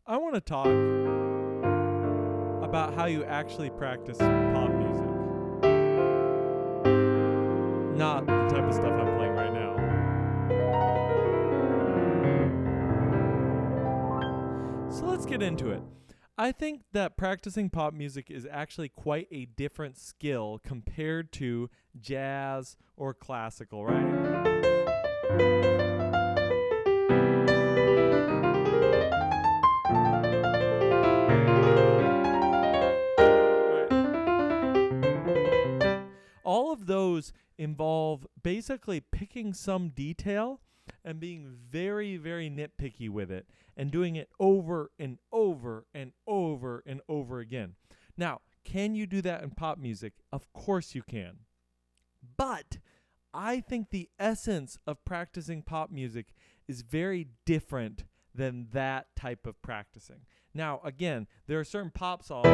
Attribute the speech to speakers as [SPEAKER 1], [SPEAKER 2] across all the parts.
[SPEAKER 1] I want to talk about how you actually practice pop music. Not the type of stuff I'm playing right now. So let's get into it. I think that practicing pop music is actually quite a different skill compared to jazz or classical, right? All of those involve basically picking some detail and being very, very nitpicky with it and doing it over and over and over and over again. Now, can you do that in pop music? Of course you can. But I think the essence of practicing pop music is very different than that type of practicing. Now, again, there are certain pop songs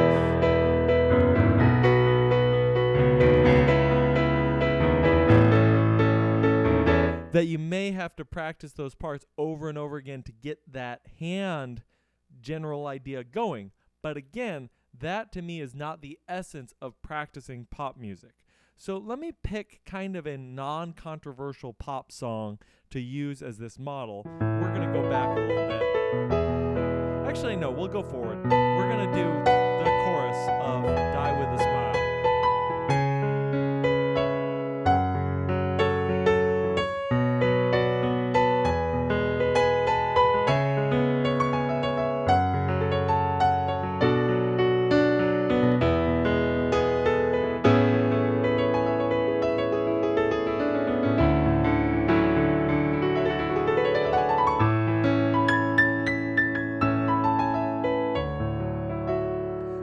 [SPEAKER 1] that you may have to practice those parts over and over again to get that hand general idea going. But again, that to me is not the essence of practicing pop music. So let me pick kind of a non-controversial pop song to use as this model. We're going to go back a little bit. Actually, no, we'll go forward. We're going to do the chorus of Die With a Smile.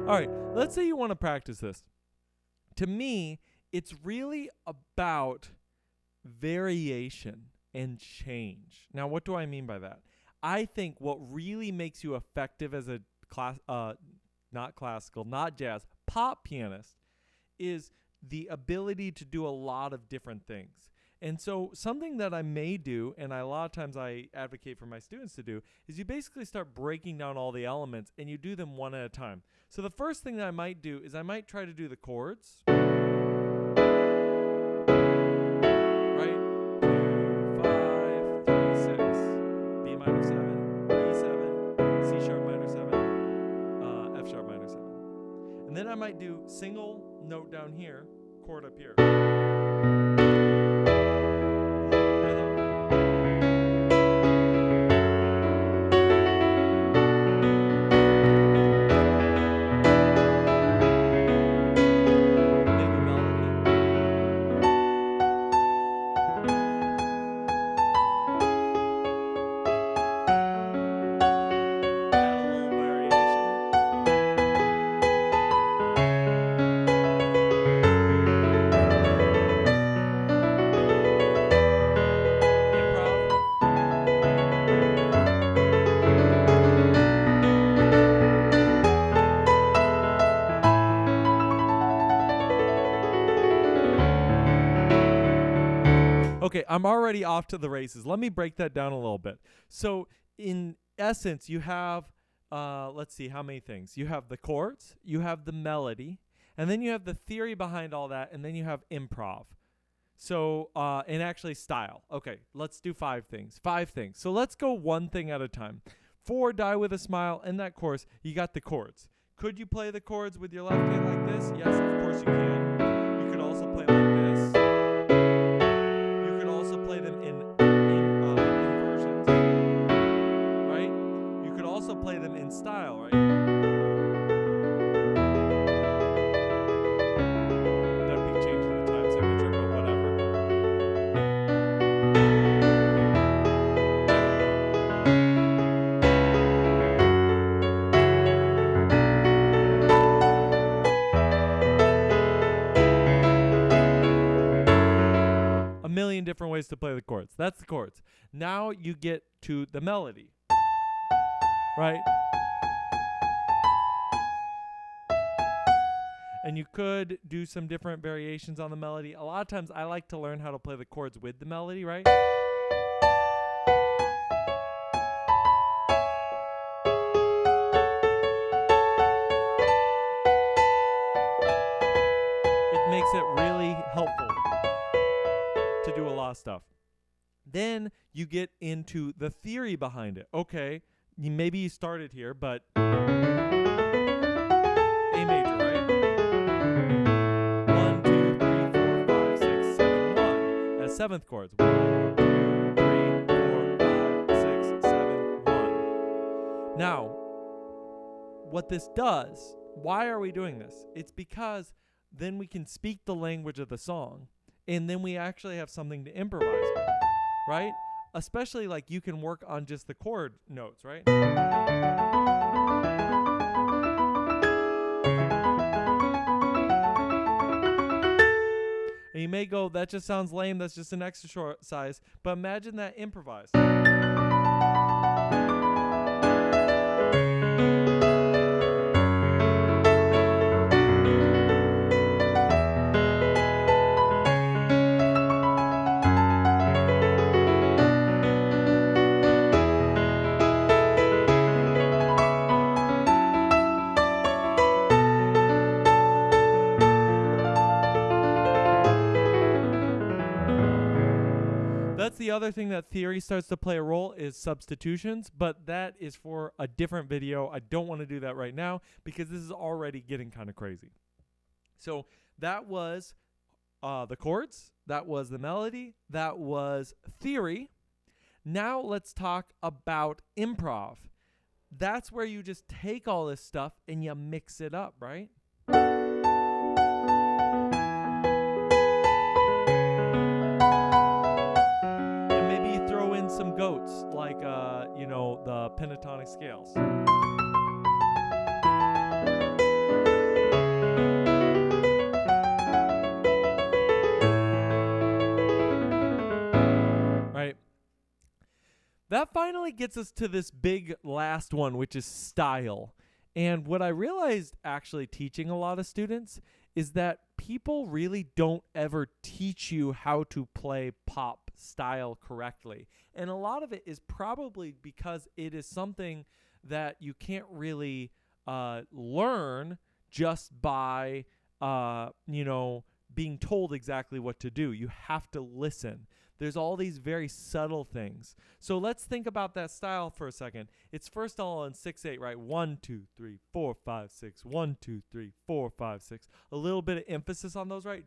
[SPEAKER 1] All right, let's say you want to practice this. To me, it's really about variation and change. Now, what do I mean by that? I think what really makes you effective as a not classical, not jazz, pop pianist is the ability to do a lot of different things. And so something that I may do, and a lot of times I advocate for my students to do, is you basically start breaking down all the elements and you do them one at a time. So the first thing that I might do is I might try to do the chords. Right? 2, 5, 3, 6, B minor 7, E 7, C sharp minor 7, F sharp minor 7. And then I might do single note down here, chord up here. Okay, I'm already off to the races. Let me break that down a little bit. So in essence, you have, let's see, how many things? You have the chords, you have the melody, and then you have the theory behind all that, and then you have improv. So, and actually style. Okay, let's do 5 things. 5 things. So let's go one thing at a time. For Die With a Smile, in that chorus, you got the chords. Could you play the chords with your left hand like this? Yes, of course you can. You could also play like this. You could also play them in inversions, right? You could also play them in style, right? That'd be changing the time signature, but whatever. A million different ways to play the chords. That's the chords. Now you get to the melody, right? And you could do some different variations on the melody. A lot of times I like to learn how to play the chords with the melody, right? makes it really helpful to do a lot of stuff. Then you get into the theory behind it. Okay, maybe you started here, but A major, right? 1, 2, 3, 4, 5, 6, 7, 1. As seventh chords. 1, 2, 3, 4, 5, 6, 7, 1. Now, what this does, why are we doing this? It's because then we can speak the language of the song, and then we actually have something to improvise with, right? Especially like you can work on just the chord notes, right? And you may go, that just sounds lame, that's just an exercise, but imagine that improvised. That's the other thing that theory starts to play a role is substitutions, but that is for a different video. I don't want to do that right now because this is already getting kind of crazy. So that was the chords, that was the melody, that was theory. Now let's talk about improv. That's where you just take all this stuff and you mix it up, right? Some goats like the pentatonic scales. Right. That finally gets us to this big last one, which is style. And what I realized actually teaching a lot of students is that people really don't ever teach you how to play pop style correctly. And a lot of it is probably because it is something that you can't really learn just by, being told exactly what to do. You have to listen. There's all these very subtle things. So let's think about that style for a second. It's first all in 6/8, right? 1, 2, 3, 4, 5, 6. 1, 2, 3, 4, 5, 6. A little bit of emphasis on those, right?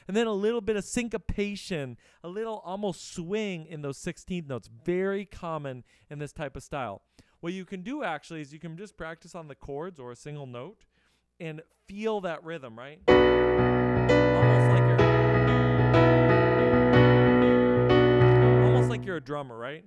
[SPEAKER 1] And then a little bit of syncopation, a little almost swing in those 16th notes. Very common in this type of style. What you can do actually is you can just practice on the chords or a single note and feel that rhythm, right? Almost like you're a drummer, right?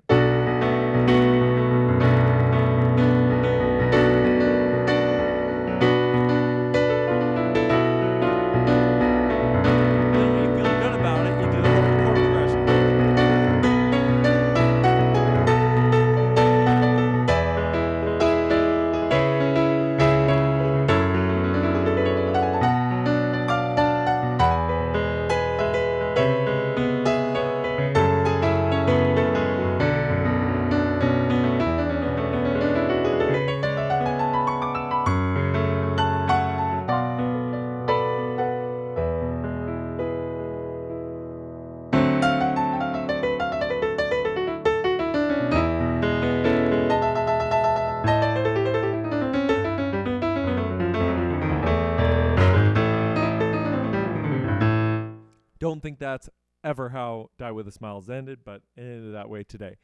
[SPEAKER 1] Don't think that's ever how Die With a Smile's ended, but it ended that way today.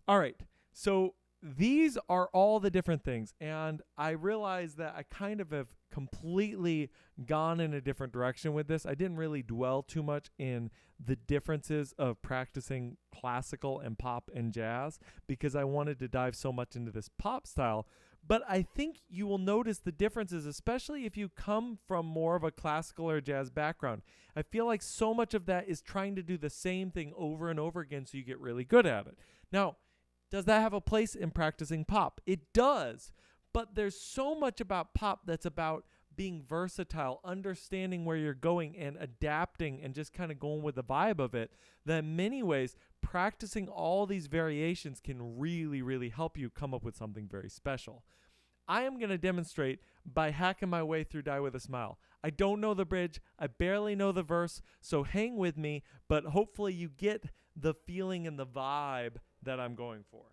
[SPEAKER 1] All right, so these are all the different things, and I realize that I kind of have completely gone in a different direction with this. I didn't really dwell too much in the differences of practicing classical and pop and jazz because I wanted to dive so much into this pop style. But I think you will notice the differences, especially if you come from more of a classical or jazz background. I feel like so much of that is trying to do the same thing over and over again so you get really good at it. Now, does that have a place in practicing pop? It does, but there's so much about pop that's about being versatile, understanding where you're going and adapting and just kind of going with the vibe of it, that in many ways, practicing all these variations can really, really help you come up with something very special. I am going to demonstrate by hacking my way through Die With a Smile. I don't know the bridge. I barely know the verse, so hang with me, but hopefully you get the feeling and the vibe that I'm going for.